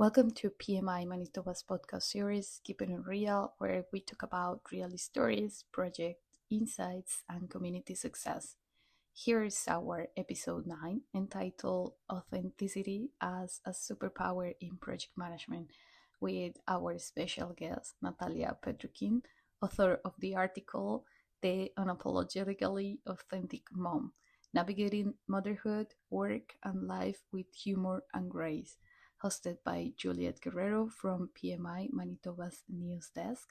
Welcome to PMI Manitoba's podcast series, Keeping It Real, where we talk about real stories, project insights, and community success. Here is our episode 9, entitled Authenticity as a Superpower in Project Management, with our special guest, Natalya Petrekin, author of the article The Unapologetically Authentic Mom, Navigating Motherhood, Work, and Life with Humor and Grace, hosted by Julieth Guerrero from PMI Manitoba's news desk.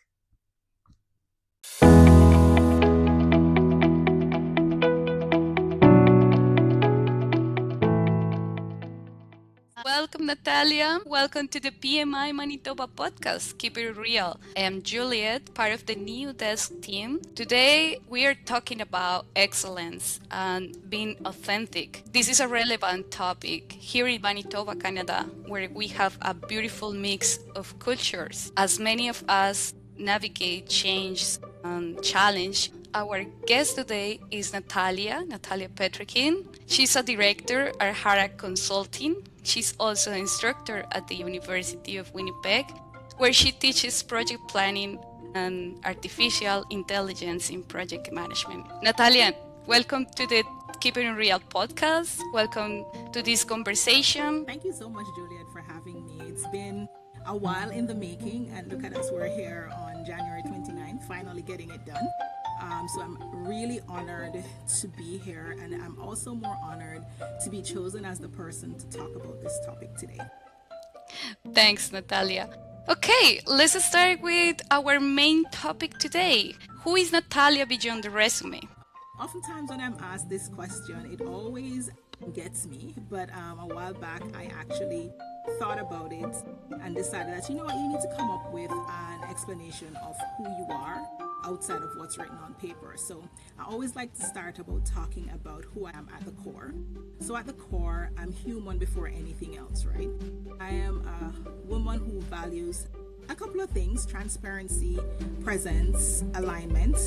Welcome, Natalya. Welcome to the PMI Manitoba podcast, Keep It Real. I am Juliet, part of the new desk team. Today, we are talking about excellence and being authentic. This is a relevant topic here in Manitoba, Canada, where we have a beautiful mix of cultures. As many of us navigate change and challenge, our guest today is Natalya Petrekin. She's a director at Harack Consulting. She's also an instructor at the University of Winnipeg, where she teaches project planning and artificial intelligence in project management. Natalya, welcome to the Keeping It Real podcast. Welcome to this conversation. Thank you so much, Juliet, for having me. It's been a while in the making, and look at us, we're here on January 29th, finally getting it done. So I'm really honored to be here, and I'm also more honored to be chosen as the person to talk about this topic today. Thanks, Natalya. Okay, let's start with our main topic today. Who is Natalya beyond the resume? Oftentimes when I'm asked this question, it always gets me, but a while back I actually thought about it and decided that, you need to come up with an explanation of who you are outside of what's written on paper. So I always like to start about talking about who I am at the core. So at the core, I'm human before anything else, right? I am a woman who values a couple of things: transparency, presence, alignment.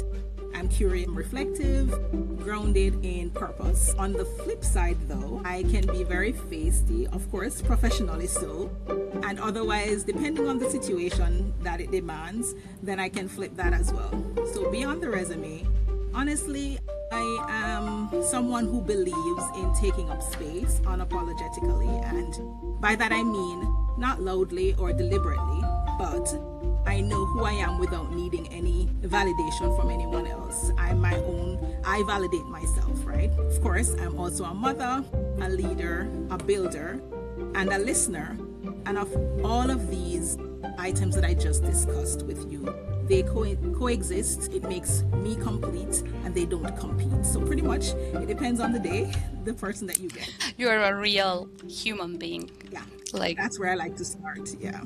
I'm curious, reflective, grounded in purpose. On the flip side, though, I can be very feisty, of course, professionally so, and otherwise, depending on the situation that it demands, then I can flip that as well. So beyond the resume, honestly, I am someone who believes in taking up space unapologetically, and by that I mean not loudly or deliberately, but I know who I am without needing any validation from anyone else. I'm my own, I validate myself, right? Of course, I'm also a mother, a leader, a builder, and a listener. And of all of these items that I just discussed with you, they coexist. It makes me complete, and they don't compete. So pretty much, it depends on the day, the person that you get. You're a real human being. Yeah, that's where I like to start, yeah.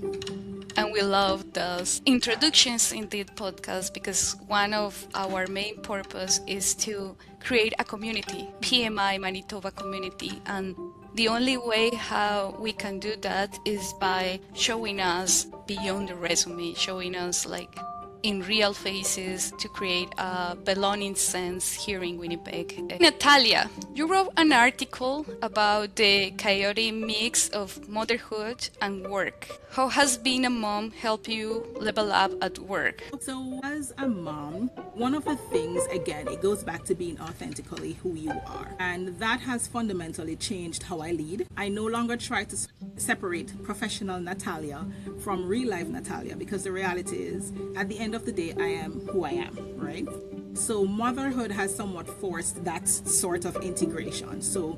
And we love those introductions in this podcast because one of our main purpose is to create a community, PMI Manitoba community. And the only way how we can do that is by showing us beyond the resume, showing us like in real faces to create a belonging sense here in Winnipeg. Natalya, you wrote an article about the chaotic mix of motherhood and work. How has being a mom helped you level up at work? So as a mom, one of the things, again, it goes back to being authentically who you are. And that has fundamentally changed how I lead. I no longer try to separate professional Natalya from real life Natalya, because the reality is, at the end of the day, I am who I am, right? So motherhood has somewhat forced that sort of integration. So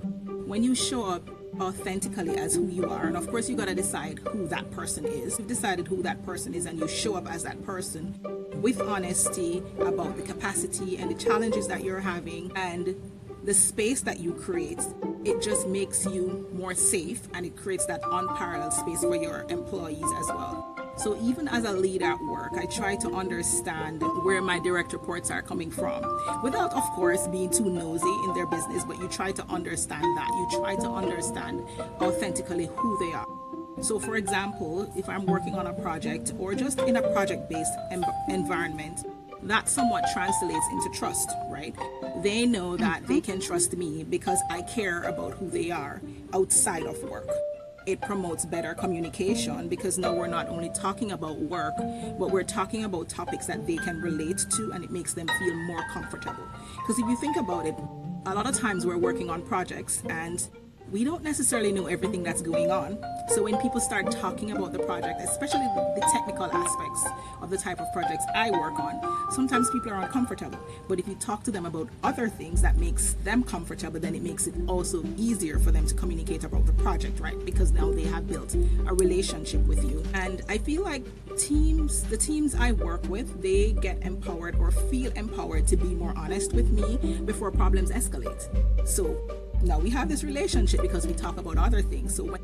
when you show up authentically as who you are, and of course you got to decide who that person is. You've decided who that person is, and you show up as that person with honesty about the capacity and the challenges that you're having and the space that you create. It just makes you more safe, and it creates that unparalleled space for your employees as well. So even as a leader at work, I try to understand where my direct reports are coming from, without, of course, being too nosy in their business, but you try to understand that. You try to understand authentically who they are. So for example, if I'm working on a project or just in a project-based environment, that somewhat translates into trust, right? They know that they can trust me because I care about who they are outside of work. it promotes better communication, because now we're not only talking about work, but we're talking about topics that they can relate to, and it makes them feel more comfortable. Because if you think about it, a lot of times we're working on projects and we don't necessarily know everything that's going on. So when people start talking about the project, especially the technical aspects of the type of projects I work on, sometimes people are uncomfortable. But if you talk to them about other things that makes them comfortable, then it makes it also easier for them to communicate about the project, right? Because now they have built a relationship with you. And I feel like the teams I work with, they get empowered or feel empowered to be more honest with me before problems escalate. So now we have this relationship because we talk about other things. So when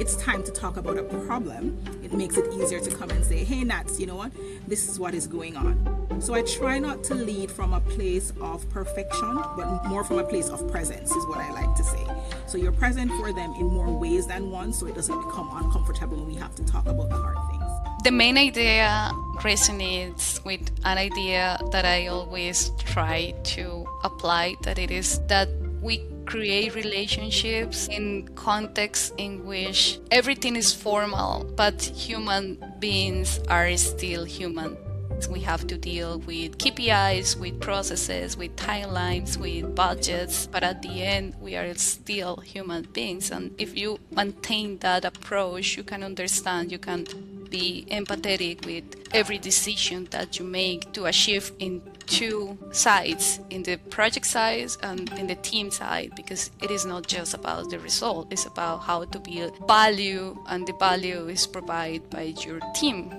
it's time to talk about a problem, it makes it easier to come and say, hey Nats, you know what? This is what is going on. So I try not to lead from a place of perfection, but more from a place of presence is what I like to say. So you're present for them in more ways than one, so it doesn't become uncomfortable when we have to talk about the hard things. The main idea resonates with an idea that I always try to apply, that it is that we create relationships in contexts in which everything is formal, but human beings are still human. We have to deal with KPIs, with processes, with timelines, with budgets, but at the end, we are still human beings. And if you maintain that approach, you can understand, you can be empathetic with every decision that you make to achieve in two sides, in the project side and in the team side, because it is not just about the result, it's about how to build value, and the value is provided by your team.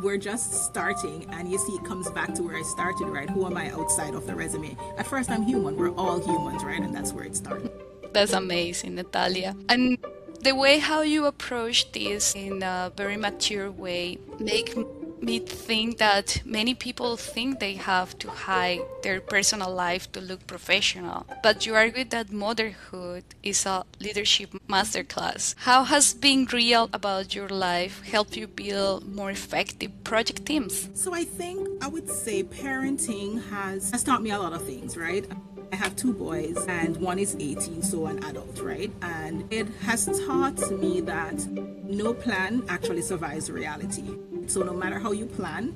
We're just starting, and you see it comes back to where I started, right? Who am I outside of the resume? At first I'm human, we're all humans, right? And that's where it started. That's amazing, Natalya. And the way how you approach this in a very mature way make me think that many people think they have to hide their personal life to look professional. But you argue that motherhood is a leadership masterclass. How has being real about your life helped you build more effective project teams? So I think I would say parenting has taught me a lot of things, right? I have two boys and one is 18, so an adult, right? And it has taught me that no plan actually survives reality. So no matter how you plan,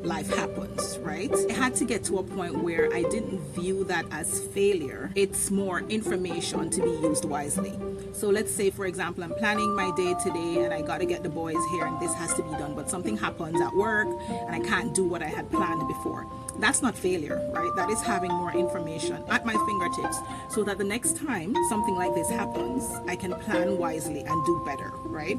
life happens, right? I had to get to a point where I didn't view that as failure. It's more information to be used wisely. So let's say, for example, I'm planning my day today and I got to get the boys here and this has to be done, but something happens at work and I can't do what I had planned before. That's not failure, right? That is having more information at my fingertips so that the next time something like this happens, I can plan wisely and do better, right?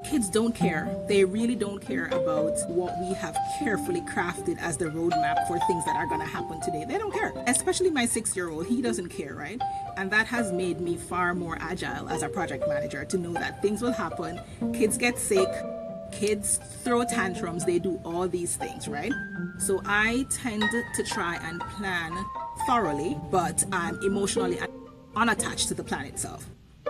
Kids don't care. They really don't care about what we have carefully crafted as the roadmap for things that are going to happen today. They don't care. Especially my 6-year-old. He doesn't care, right? And that has made me far more agile as a project manager to know that things will happen. Kids get sick. Kids throw tantrums. They do all these things, right? So I tend to try and plan thoroughly, but I'm emotionally unattached to the plan itself.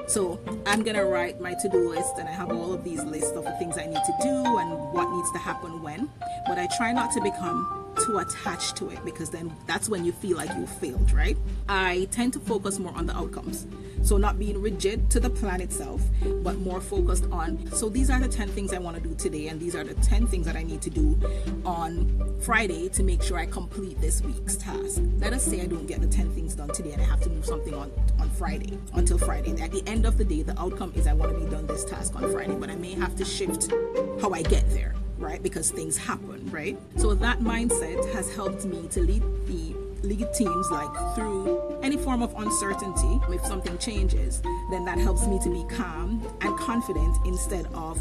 So I'm going to write my to-do list and I have all of these lists of the things I need to do and what needs to happen when. But I try not to become too attached to it, because then that's when you feel like you failed, right? I tend to focus more on the outcomes. So not being rigid to the plan itself, but more focused on, so these are the 10 things I want to do today, and these are the 10 things that I need to do on Friday to make sure I complete this week's task. Let us say I don't get the 10 things done today and I have to move something on Friday, until Friday. At the end of the day, the outcome is I want to be done this task on Friday, but I may have to shift how I get there, right? Because things happen, right? So that mindset has helped me to lead teams like through any form of uncertainty. If something changes, then that helps me to be calm and confident instead of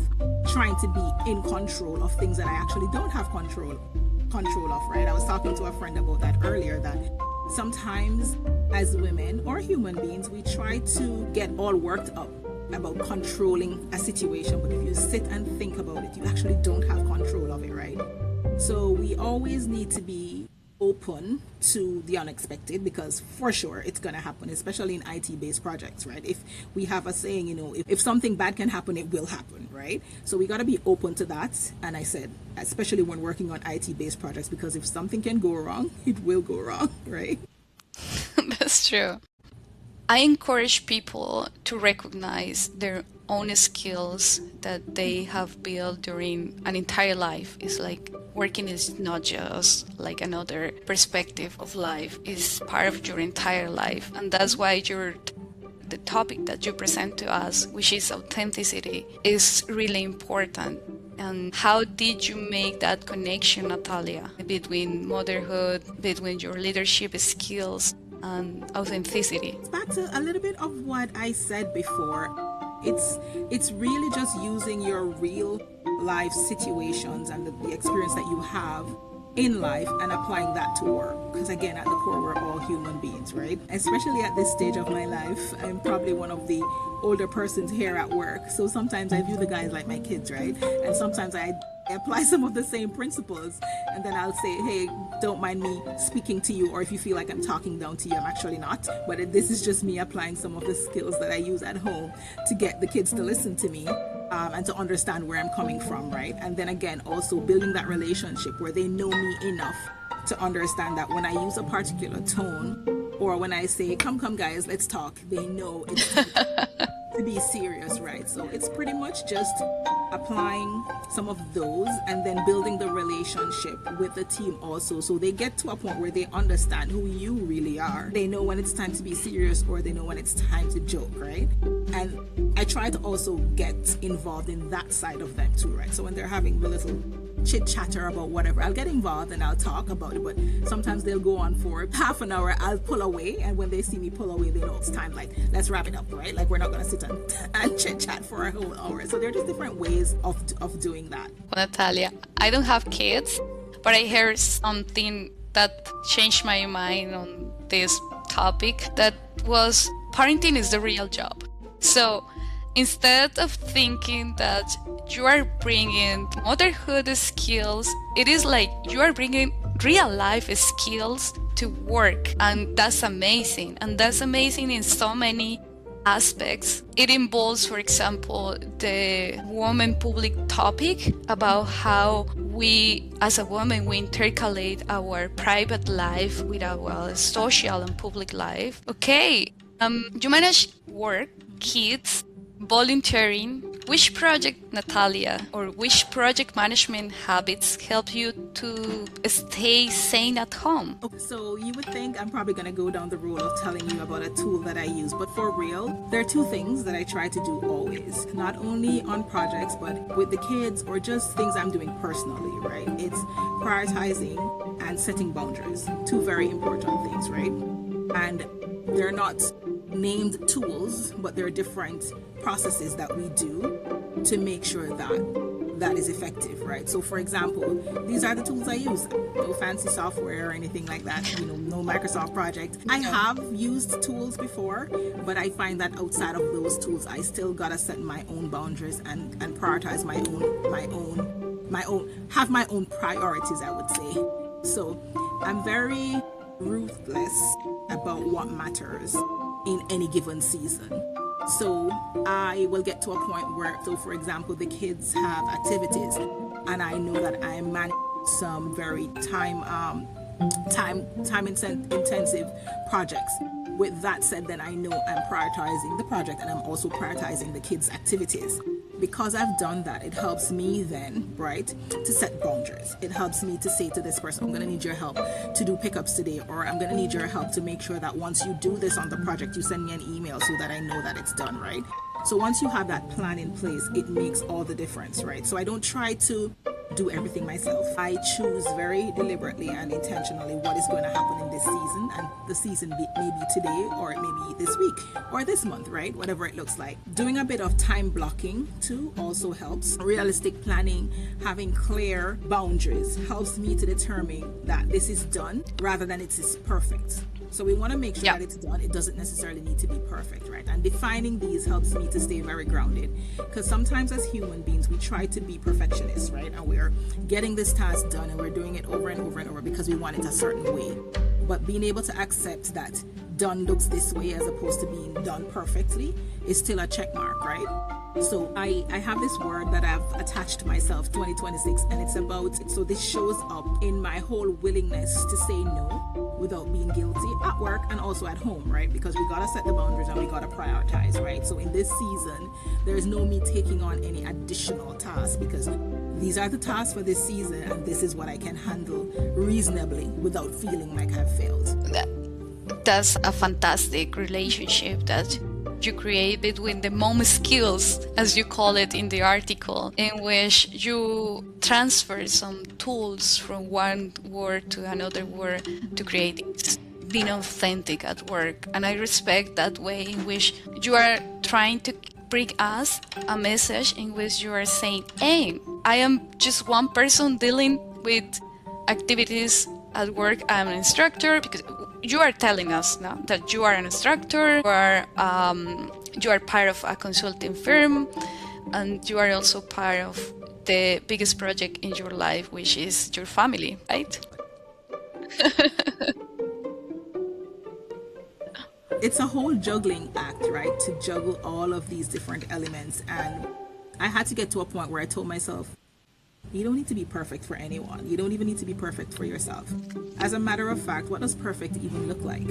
trying to be in control of things that I actually don't have control of, right? I was talking to a friend about that earlier, that sometimes as women or human beings, we try to get all worked up about controlling a situation, but if you sit and think about it, you actually don't have control of it, right? So we always need to be open to the unexpected, because for sure it's going to happen, especially in IT-based projects, right? If we have a saying, if something bad can happen, it will happen, right? So we got to be open to that. And I said, especially when working on IT-based projects, because if something can go wrong, it will go wrong, right? That's true. I encourage people to recognize their own skills that they have built during an entire life. It's like working is not just like another perspective of life, it's part of your entire life. And that's why the topic that you present to us, which is authenticity, is really important. And how did you make that connection, Natalya, between motherhood, between your leadership skills and authenticity? Back to a little bit of what I said before. It's really just using your real life situations and the experience that you have in life and applying that to work. Because again, at the core, we're all human beings, right? Especially at this stage of my life, I'm probably one of the older persons here at work. So sometimes I view the guys like my kids, right? And sometimes I apply some of the same principles, and then I'll say, hey, don't mind me speaking to you, or if you feel like I'm talking down to you, I'm actually not. But this is just me applying some of the skills that I use at home to get the kids to listen to me. And to understand where I'm coming from, right? And then again, also building that relationship where they know me enough to understand that when I use a particular tone, or when I say, come guys, let's talk, they know it's to be serious, right? So it's pretty much just applying some of those and then building the relationship with the team also, so they get to a point where they understand who you really are. They know when it's time to be serious, or they know when it's time to joke, right? And I try to also get involved in that side of them too, right? So when they're having the little chit chatter about whatever, I'll get involved and I'll talk about it, but sometimes they'll go on for half an hour. I'll pull away, and when they see me pull away, they know it's time, like, let's wrap it up, right? Like, we're not going to sit and chit chat for a whole hour. So there are just different ways of doing that. Natalya, I don't have kids, but I heard something that changed my mind on this topic, that was parenting is the real job. So instead of thinking that you are bringing motherhood skills, it is like you are bringing real life skills to work. And that's amazing. And that's amazing in so many aspects. It involves, for example, the woman public topic about how we, as a woman, we intercalate our private life with our social and public life. Okay, you manage work, kids, volunteering. Which project, Natalya, or which project management habits help you to stay sane at home? Okay, so you would think I'm probably going to go down the road of telling you about a tool that I use, but for real, there are two things that I try to do always, not only on projects, but with the kids or just things I'm doing personally, right? It's prioritizing and setting boundaries, two very important things, right? And they're not named tools, but there are different processes that we do to make sure that is effective, right? So for example, these are the tools I use. No fancy software or anything like that, no Microsoft project. I have used tools before, but I find that outside of those tools, I still gotta set my own boundaries and prioritize my own have my own priorities, I would say. So I'm very ruthless about what matters in any given season. So I will get to a point where, so for example, the kids have activities and I know that I'm managing some very time intensive projects. With that said, then I know I'm prioritizing the project and I'm also prioritizing the kids' activities. Because I've done that, it helps me then, right, to set boundaries. It helps me to say to this person, I'm going to need your help to do pickups today, or I'm going to need your help to make sure that once you do this on the project, you send me an email so that I know that it's done, right? So once you have that plan in place, it makes all the difference, right? So I don't try to do everything myself. I choose very deliberately and intentionally what is going to happen in this season, and the season may be today, or it may be this week or this month, right? Whatever it looks like. Doing a bit of time blocking too also helps. Realistic planning, having clear boundaries helps me to determine that this is done rather than it is perfect. So we want to make sure that it's done. It doesn't necessarily need to be perfect, right? And defining these helps me to stay very grounded, because sometimes as human beings, we try to be perfectionists, right? And we're getting this task done and we're doing it over and over and over because we want it a certain way. But being able to accept that done looks this way as opposed to being done perfectly is still a check mark, right? So I have this word that I've attached to myself, 2026, and it's about, so this shows up in my whole willingness to say no without being guilty at work and also at home, right? Because we gotta set the boundaries and we gotta prioritize, right? So in this season, there's no me taking on any additional tasks because these are the tasks for this season and this is what I can handle reasonably without feeling like I've failed. That's a fantastic relationship that you create between the mom skills, as you call it in the article, in which you transfer some tools from one word to another word to create being authentic at work. And I respect that way in which you are trying to bring us a message in which you are saying, hey, I am just one person dealing with activities at work. I'm an instructor, because you are telling us now that you are an instructor, you are part of a consulting firm, and you are also part of the biggest project in your life, which is your family, right? It's a whole juggling act, right? To juggle all of these different elements. And I had to get to a point where I told myself, you don't need to be perfect for anyone. You don't even need to be perfect for yourself. As a matter of fact, what does perfect even look like?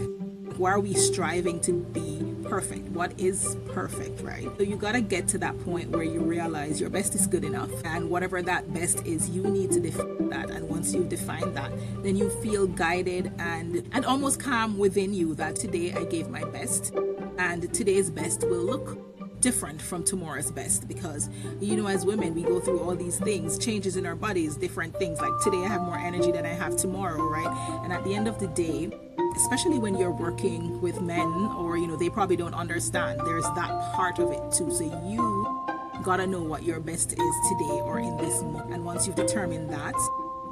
Why are we striving to be perfect? What is perfect, right? So you gotta get to that point where you realize your best is good enough, and whatever that best is, you need to define that. And once you define that, then you feel guided and almost calm within you that today I gave my best, and today's best will look different from tomorrow's best, because as women we go through all these things, changes in our bodies, different things. Like today I have more energy than I have tomorrow, right? And at the end of the day, especially when you're working with men, or they probably don't understand, there's that part of it too. So you gotta know what your best is today or in this moment, and once you've determined that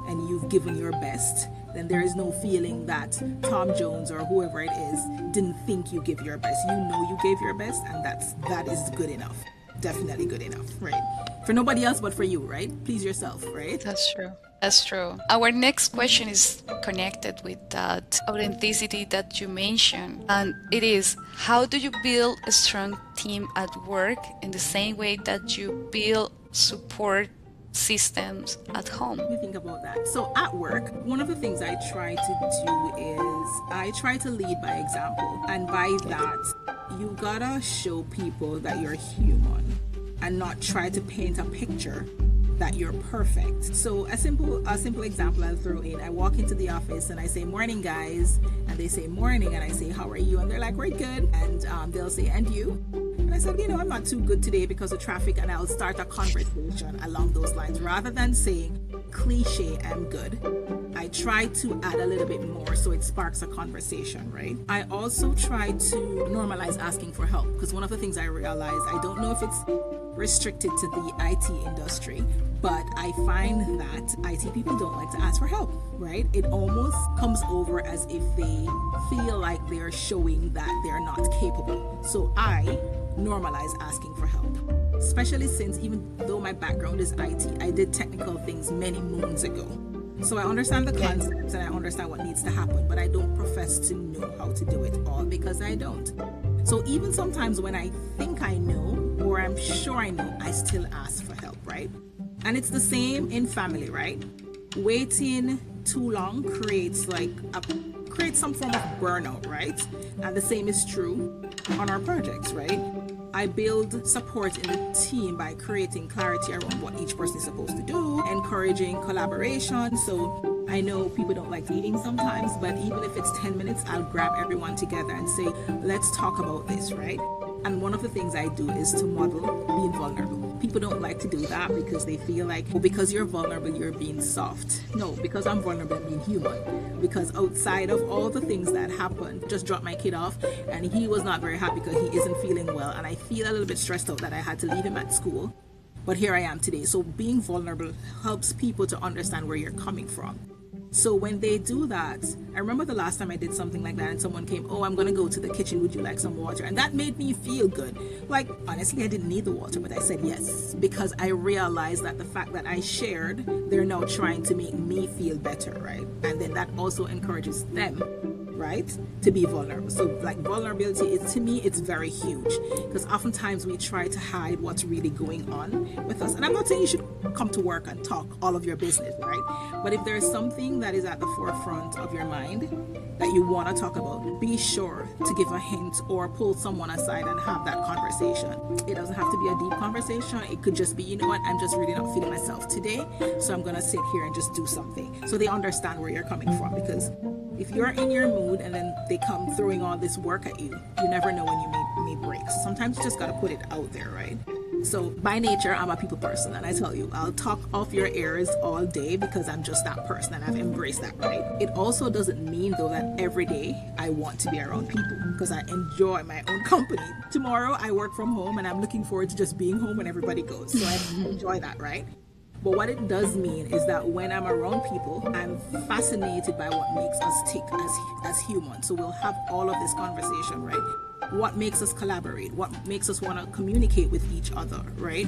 and you've given your best, then there is no feeling that Tom Jones or whoever it is didn't think you give your best. You gave your best, and that is good enough. Definitely good enough, right? For nobody else but for you, right? Please yourself, right? That's true. That's true. Our next question is connected with that authenticity that you mentioned. And it is, how do you build a strong team at work in the same way that you build support systems at home? Let me think about that. So at work, one of the things I try to do is I try to lead by example. And by that, you gotta show people that you're human and not try to paint a picture that you're perfect. So a simple example I'll throw in. I walk into the office and I say, morning guys, and they say morning, and I say, how are you? And they're like, we're good. And they'll say, and you? And I said, I'm not too good today because of traffic, and I'll start a conversation along those lines. Rather than saying cliche, I'm good, I try to add a little bit more so it sparks a conversation, right? I also try to normalize asking for help, because one of the things I realized, I don't know if it's restricted to the IT industry, but I find that IT people don't like to ask for help, right? It almost comes over as if they feel like they're showing that they're not capable. So I normalize asking for help, especially since even though my background is IT, I did technical things many moons ago. So I understand the concepts and I understand what needs to happen, but I don't profess to know how to do it all, because I don't. So even sometimes when I think I know, or I'm sure I know, I still ask for help, right? And it's the same in family, right? Waiting too long creates some form of burnout, right? And the same is true on our projects, right? I build support in the team by creating clarity around what each person is supposed to do, encouraging collaboration. So I know people don't like meetings sometimes, but even if it's 10 minutes, I'll grab everyone together and say, let's talk about this, right? And one of the things I do is to model being vulnerable. People don't like to do that because they feel like, well, because you're vulnerable, you're being soft. No, because I'm vulnerable, I'm being human. Because outside of all the things that happened, just dropped my kid off and he was not very happy because he isn't feeling well. And I feel a little bit stressed out that I had to leave him at school. But here I am today. So being vulnerable helps people to understand where you're coming from. So when they do that, I remember the last time I did something like that and someone came, oh, I'm going to go to the kitchen. Would you like some water? And that made me feel good. Like, honestly, I didn't need the water, but I said yes, because I realized that the fact that I shared, they're now trying to make me feel better, right? And then that also encourages them right? To be vulnerable. So like vulnerability is, to me, it's very huge, because oftentimes we try to hide what's really going on with us. And I'm not saying you should come to work and talk all of your business, right? But if there's something that is at the forefront of your mind that you want to talk about, be sure to give a hint or pull someone aside and have that conversation. It doesn't have to be a deep conversation. It could just be, you know what, I'm just really not feeling myself today, so I'm going to sit here and just do something. So they understand where you're coming from, because if you're in your mood and then they come throwing all this work at you, you never know when you may break. So sometimes you just got to put it out there, right? So by nature, I'm a people person, and I tell you, I'll talk off your ears all day because I'm just that person, and I've embraced that, right? It also doesn't mean, though, that every day I want to be around people, because I enjoy my own company. Tomorrow I work from home, and I'm looking forward to just being home when everybody goes. So I enjoy that, right? But what it does mean is that when I'm around people, I'm fascinated by what makes us tick as humans. So we'll have all of this conversation, right? What makes us collaborate? What makes us want to communicate with each other, right?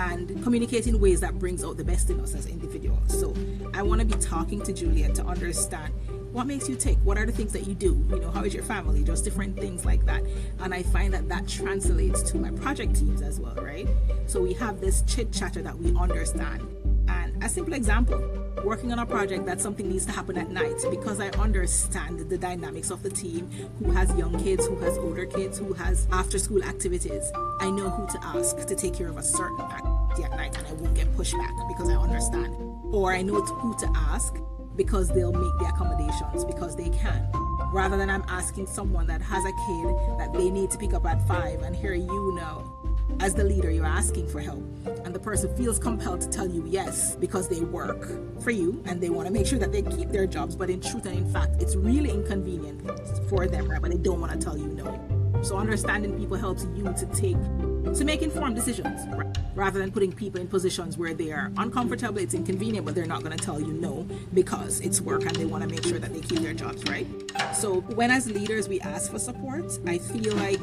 And communicate in ways that brings out the best in us as individuals. So I want to be talking to Juliet to understand what makes you tick. What are the things that you do? You know, how is your family? Just different things like that. And I find that translates to my project teams as well, right? So we have this chit chatter that we understand. And a simple example, working on a project that something needs to happen at night, because I understand the dynamics of the team, who has young kids, who has older kids, who has after school activities. I know who to ask to take care of a certain activity at night, and I won't get pushed back because I understand. Or I know who to ask because they'll make the accommodations because they can. Rather than I'm asking someone that has a kid that they need to pick up at 5, and here you know, as the leader, you're asking for help, and the person feels compelled to tell you yes because they work for you and they want to make sure that they keep their jobs, but in truth and in fact, it's really inconvenient for them, right? But they don't want to tell you no. So understanding people helps you to make informed decisions, right? Rather than putting people in positions where they are uncomfortable, it's inconvenient, but they're not going to tell you no because it's work and they want to make sure that they keep their jobs, right? So when as leaders we ask for support, I feel like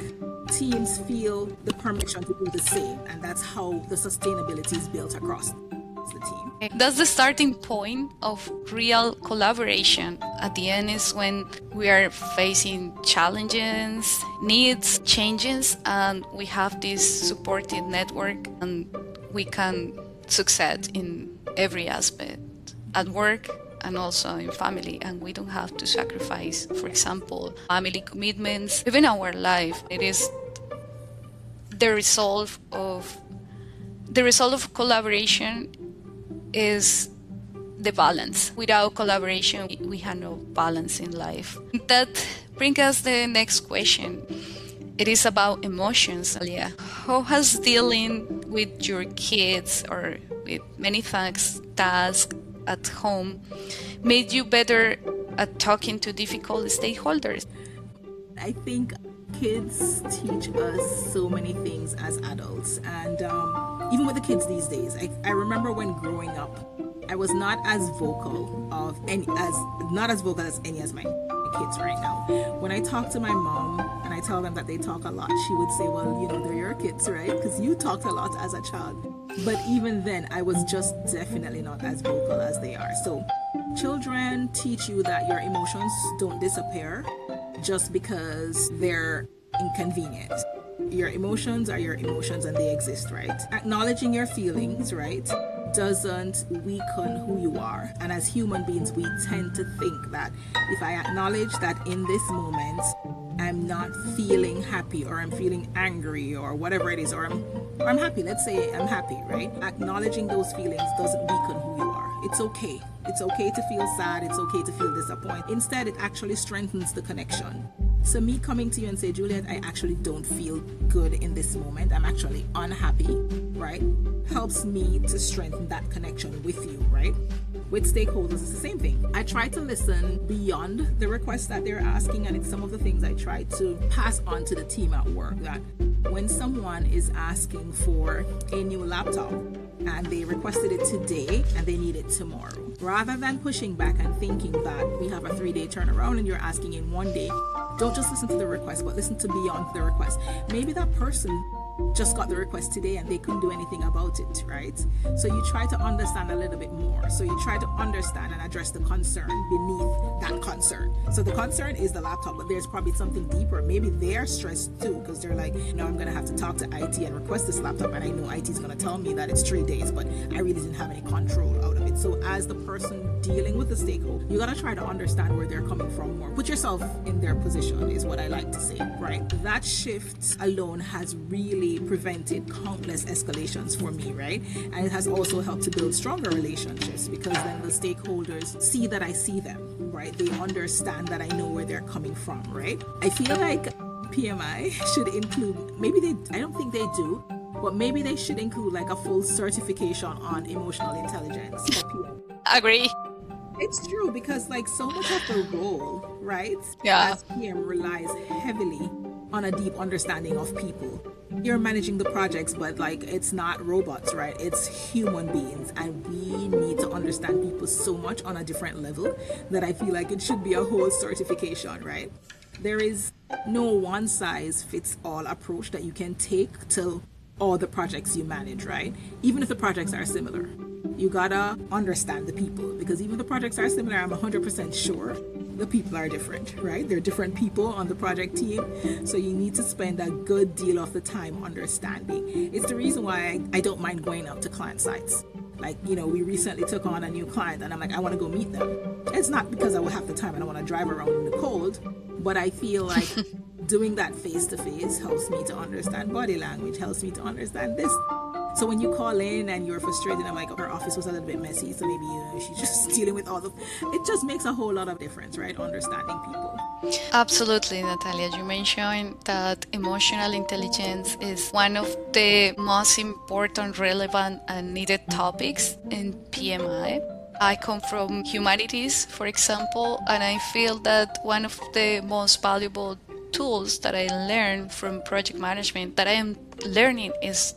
teams feel the permission to do the same, and that's how the sustainability is built across the team. That's the starting point of real collaboration. At the end is when we are facing challenges, needs, changes, and we have this supportive network, and we can succeed in every aspect at work and also in family, and we don't have to sacrifice, for example, family commitments, even our life. It is the result of collaboration is the balance. Without collaboration, we have no balance in life. That brings us the next question. It is about emotions, Natalya. How has dealing with your kids or with many tasks at home made you better at talking to difficult stakeholders? I think kids teach us so many things as adults, and even with the kids these days, I remember when growing up, I was not as vocal as any as my kids right now. When I talk to my mom and I tell them that they talk a lot, she would say, well, you know, they're your kids, right? Because you talked a lot as a child. But even then, I was just definitely not as vocal as they are. So children teach you that your emotions don't disappear just because they're inconvenient. Your emotions are your emotions and they exist, right? Acknowledging your feelings, right, doesn't weaken who you are. And as human beings, we tend to think that if I acknowledge that in this moment I'm not feeling happy, or I'm feeling angry, or whatever it is, or I'm happy, let's say I'm happy, right? Acknowledging those feelings doesn't weaken who you are. It's okay. It's okay to feel sad. It's okay to feel disappointed. Instead, it actually strengthens the connection. So me coming to you and say, Juliet, I actually don't feel good in this moment. I'm actually unhappy, right? Helps me to strengthen that connection with you, right? With stakeholders, it's the same thing. I try to listen beyond the requests that they're asking, and it's some of the things I try to pass on to the team at work, that when someone is asking for a new laptop and they requested it today and they need it tomorrow, rather than pushing back and thinking that we have a 3-day turnaround and you're asking in 1 day, don't just listen to the request, but listen to beyond the request. Maybe that person just got the request today and they couldn't do anything about it, right? So you try to understand a little bit more. So you try to understand and address the concern beneath that concern. So the concern is the laptop, but there's probably something deeper. Maybe they're stressed too, because they're like, I'm going to have to talk to IT and request this laptop, and I know IT is going to tell me that it's 3 days, but I really didn't have any control out of it. So as the person dealing with the stakeholder, you got to try to understand where they're coming from more. Put yourself in their position is what I like to say, right? That shift alone has really prevented countless escalations for me, right? And it has also helped to build stronger relationships, because then the stakeholders see that I see them, right? They understand that I know where they're coming from, right? I feel like PMI should include, I don't think they do, but maybe they should include like a full certification on emotional intelligence for PMI. Agree. It's true, because like so much of the role, right, as PM relies heavily on a deep understanding of people. You're managing the projects, but like it's not robots, right? It's human beings, and we need to understand people so much on a different level that I feel like it should be a whole certification, right? There is no one size fits all approach that you can take to all the projects you manage, right? Even if the projects are similar, you gotta understand the people, because even if the projects are similar, I'm 100% sure the people are different, right? They're different people on the project team. So you need to spend a good deal of the time understanding. It's the reason why I don't mind going out to client sites. Like, we recently took on a new client and I'm like, I want to go meet them. It's not because I will have the time and I want to drive around in the cold, but I feel like doing that face-to-face helps me to understand body language, helps me to understand this. So when you call in and you're frustrated, I'm like, her office was a little bit messy, so maybe she's just dealing with it just makes a whole lot of difference, right? Understanding people. Absolutely, Natalya. You mentioned that emotional intelligence is one of the most important, relevant, and needed topics in PMI. I come from humanities, for example, and I feel that one of the most valuable tools that I learned from project management that I am learning is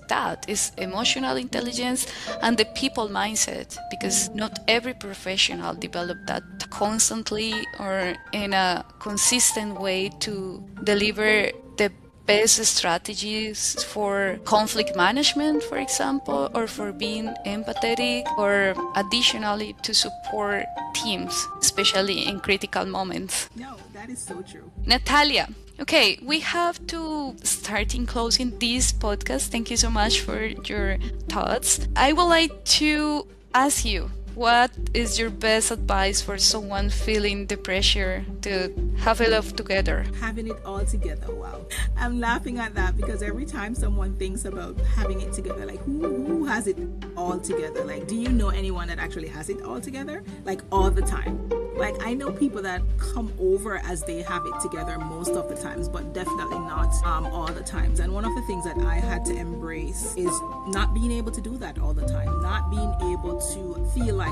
emotional intelligence and the people mindset, because not every professional develop that constantly or in a consistent way to deliver the best strategies for conflict management, for example, or for being empathetic, or additionally to support teams, especially in critical moments. No, that is so true. Natalya, okay, we have to start in closing this podcast. Thank you so much for your thoughts. I would like to ask you, what is your best advice for someone feeling the pressure to have it all together? Having it all together, wow. I'm laughing at that because every time someone thinks about having it together, like who has it all together? Like, do you know anyone that actually has it all together? Like all the time? Like, I know people that come over as they have it together most of the times, but definitely not all the times. And one of the things that I had to embrace is not being able to do that all the time, not being able to feel like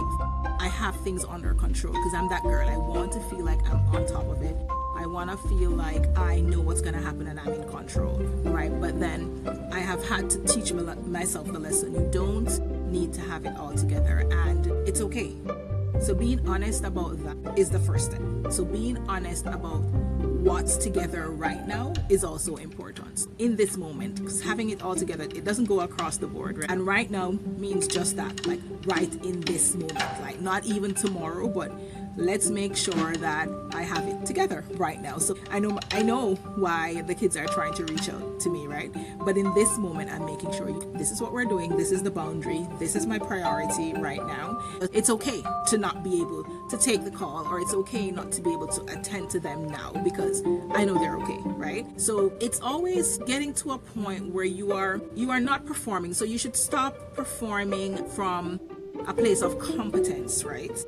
I have things under control, because I'm that girl. I want to feel like I'm on top of it. I want to feel like I know what's going to happen and I'm in control, right? But then I have had to teach myself the lesson. You don't need to have it all together, and it's okay. So being honest about that is the first step. So being honest about what's together right now is also important in this moment, because having it all together, it doesn't go across the board, right? And right now means just that, like right in this moment, like not even tomorrow, but let's make sure that I have it together right now. So I know why the kids are trying to reach out to me, right? But in this moment, I'm making sure this is what we're doing. This is the boundary. This is my priority right now. It's okay to not be able to take the call, or it's okay not to be able to attend to them now, because I know they're okay, right? So it's always getting to a point where you are not performing. So you should stop performing from a place of competence, right?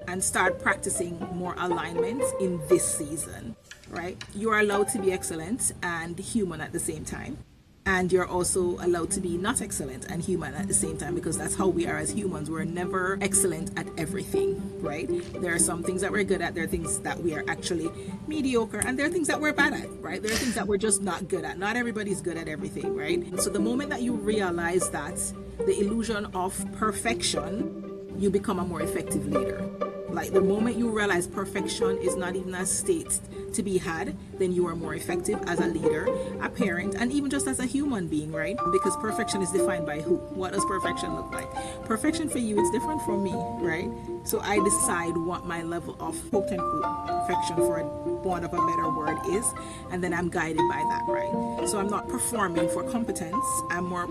And start practicing more alignment in this season, right? You are allowed to be excellent and human at the same time. And you're also allowed to be not excellent and human at the same time, because that's how we are as humans. We're never excellent at everything, right? There are some things that we're good at. There are things that we are actually mediocre, and there are things that we're bad at, right? There are things that we're just not good at. Not everybody's good at everything, right? So the moment that you realize that, the illusion of perfection, you become a more effective leader. Like the moment you realize perfection is not even a state to be had, then you are more effective as a leader, a parent, and even just as a human being, right? Because perfection is defined by who? What does perfection look like? Perfection for you is different from me, right? So I decide what my level of quote unquote perfection, for want of a better word, is, and then I'm guided by that, right? So I'm not performing for competence, I'm more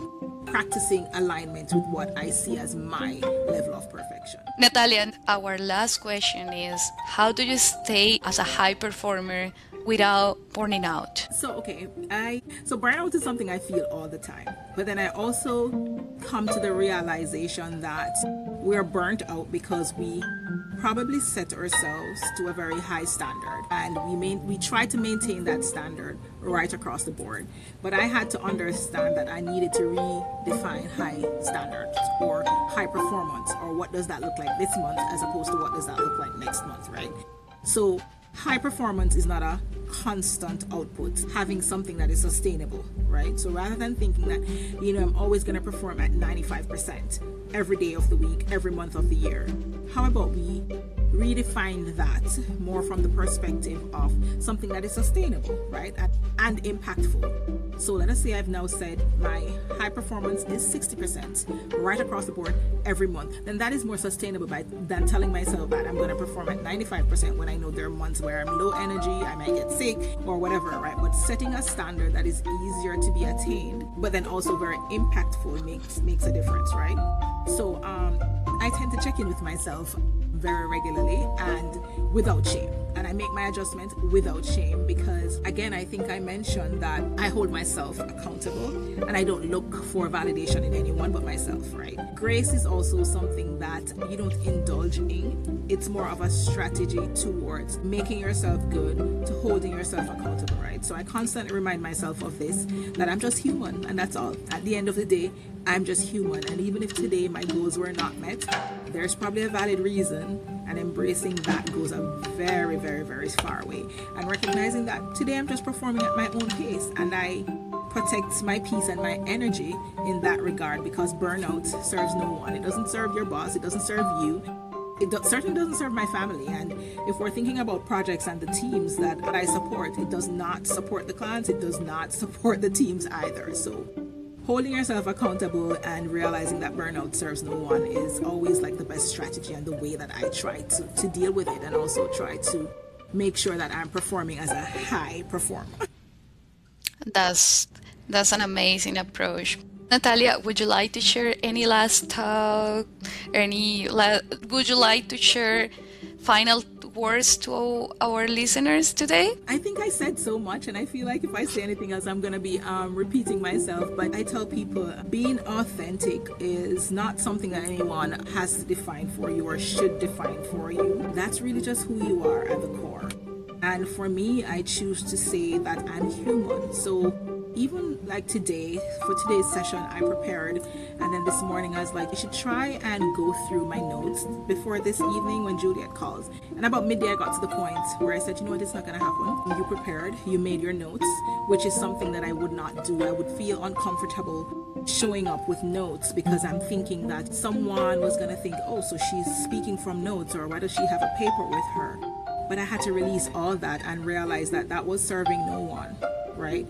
practicing alignment with what I see as my level of perfection. Natalya, our last question is, how do you stay as a high performer without burning out? So burnout is something I feel all the time. But then I also come to the realization that we're burnt out because we probably set ourselves to a very high standard, and we try to maintain that standard right across the board. But I had to understand that I needed to redefine high standards or high performance, or what does that look like this month as opposed to what does that look like next month, right? So high performance is not a constant output, having something that is sustainable, right? So rather than thinking that, I'm always going to perform at 95% every day of the week, every month of the year, how about we redefine that more from the perspective of something that is sustainable, right? And impactful. So let us say I've now said my high performance is 60% right across the board every month. Then that is more sustainable than telling myself that I'm going to perform at 95% when I know there are months where I'm low energy, I might get sick or whatever, right? But setting a standard that is easier to be attained, but then also very impactful makes a difference, right? So I tend to check in with myself very regularly and without shame. And I make my adjustment without shame because, again, I think I mentioned that I hold myself accountable and I don't look for validation in anyone but myself, right? Grace is also something that you don't indulge in. It's more of a strategy towards making yourself good, to holding yourself accountable, right? So I constantly remind myself of this, that I'm just human, and that's all. At the end of the day, I'm just human. And even if today my goals were not met, there's probably a valid reason, and embracing that goes a very, very, very far away. And recognizing that today I'm just performing at my own pace, and I protect my peace and my energy in that regard, because burnout serves no one. It doesn't serve your boss, it doesn't serve you. Certainly doesn't serve my family. And if we're thinking about projects and the teams that I support, it does not support the clients, it does not support the teams either. So holding yourself accountable and realizing that burnout serves no one is always like the best strategy, and the way that I try to deal with it, and also try to make sure that I'm performing as a high performer. That's an amazing approach. Natalya, would you like to share any last talk? Would you like to share final words to our listeners today? I think I said so much, and I feel like if I say anything else, I'm going to be repeating myself. But I tell people being authentic is not something that anyone has to define for you or should define for you. That's really just who you are at the core. And for me, I choose to say that I'm human. So even like today, for today's session, I prepared, and then this morning I was like, you should try and go through my notes before this evening when Juliet calls. And about midday I got to the point where I said, you know what, it's not going to happen. You prepared, you made your notes, which is something that I would not do. I would feel uncomfortable showing up with notes because I'm thinking that someone was going to think, oh, so she's speaking from notes, or why does she have a paper with her? But I had to release all that and realize that that was serving no one, right?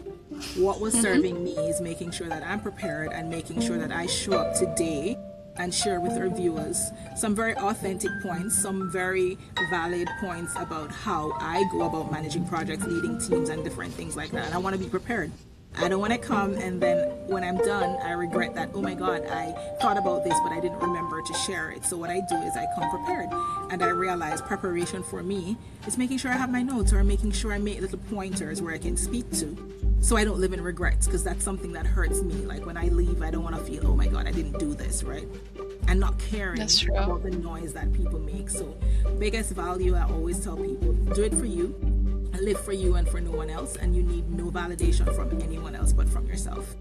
What was serving me is making sure that I'm prepared and making sure that I show up today and share with our viewers some very authentic points, some very valid points about how I go about managing projects, leading teams, and different things like that. And I want to be prepared. I don't want to come and then when I'm done, I regret that, oh my God, I thought about this, but I didn't remember to share it. So what I do is I come prepared, and I realize preparation for me is making sure I have my notes, or making sure I make little pointers where I can speak to, so I don't live in regrets, because that's something that hurts me. Like when I leave, I don't want to feel, oh my God, I didn't do this, right? And not caring about the noise that people make. So biggest value, I always tell people, do it for you. Live for you and for no one else, and you need no validation from anyone else but from yourself.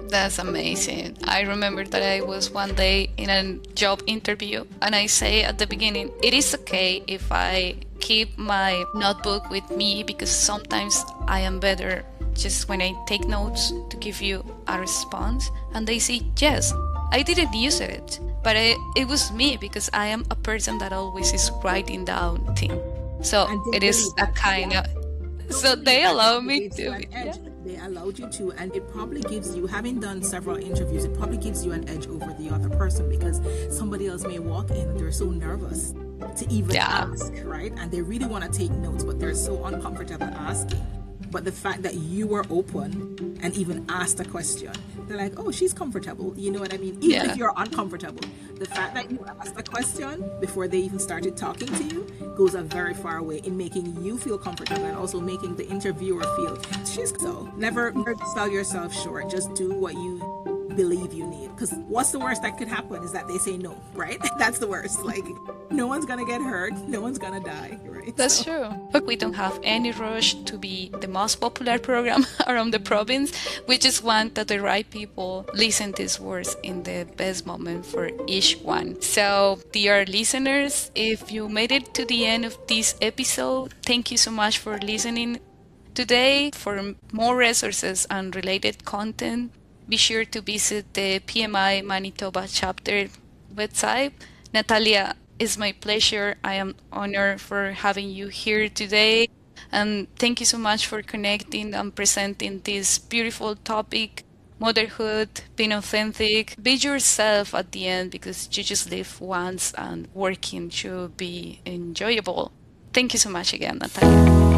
That's amazing. I remember that I was one day in a job interview, and I say at the beginning, it is okay if I keep my notebook with me, because sometimes I am better just when I take notes to give you a response. And they say, yes, I didn't use it, but but it was me because I am a person that always is writing down things. So And they it is believe a that. kind Yeah. of, Don't so believe they that allow it me gives you to an be, yeah. edge. They allowed you to, and it probably gives you, having done several interviews, it probably gives you an edge over the other person because somebody else may walk in, they're so nervous to even Yeah. ask, right? And they really want to take notes, but they're so uncomfortable asking. But the fact that you were open and even asked a question, they're like, oh, she's comfortable. You know what I mean? Even if Yeah. you're uncomfortable, the fact that you asked a question before they even started talking to you goes a very far way in making you feel comfortable and also making the interviewer feel she's so. Never sell yourself short. Just do what you believe you need, because what's the worst that could happen is that they say no, right? That's the worst. Like, no one's gonna get hurt, no one's gonna die, right? That's So true. But we don't have any rush to be the most popular program around the province. We just want that the right people listen these words in the best moment for each one. So, dear listeners, if you made it to the end of this episode, thank you so much for listening today. For more resources and related content, be sure to visit the PMI Manitoba chapter website. Natalia, it's my pleasure. I am honored for having you here today. And thank you so much for connecting and presenting this beautiful topic, motherhood, being authentic. Be yourself at the end because you just live once and working should be enjoyable. Thank you so much again, Natalia.